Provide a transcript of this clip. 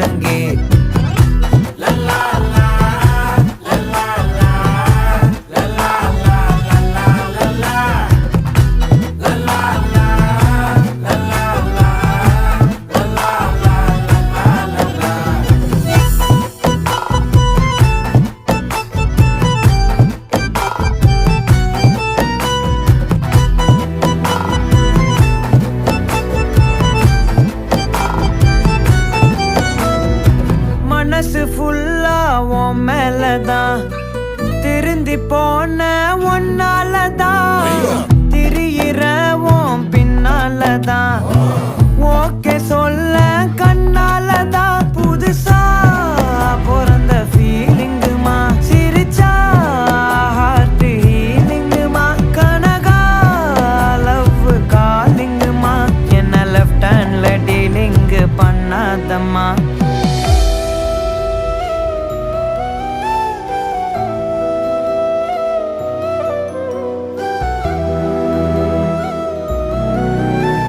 முழங்கே. மனசு ஃபுல்லா உன் மேலதான், திருந்தி போன ஒன்னாலதான், திரியிற உன் பின்னாலதான், ஓகே சொல்ல கண்ணாலதான். புதுசா பிறந்த ஃபீலிங்குமா, சிரிச்சா ஹார்ட் ஹீலிங்குமா, கனகா லவ் காலிங்குமா, என்ன லெஃப்ட் ஹேண்ட்ல டீலிங் பண்ணாதம்மா.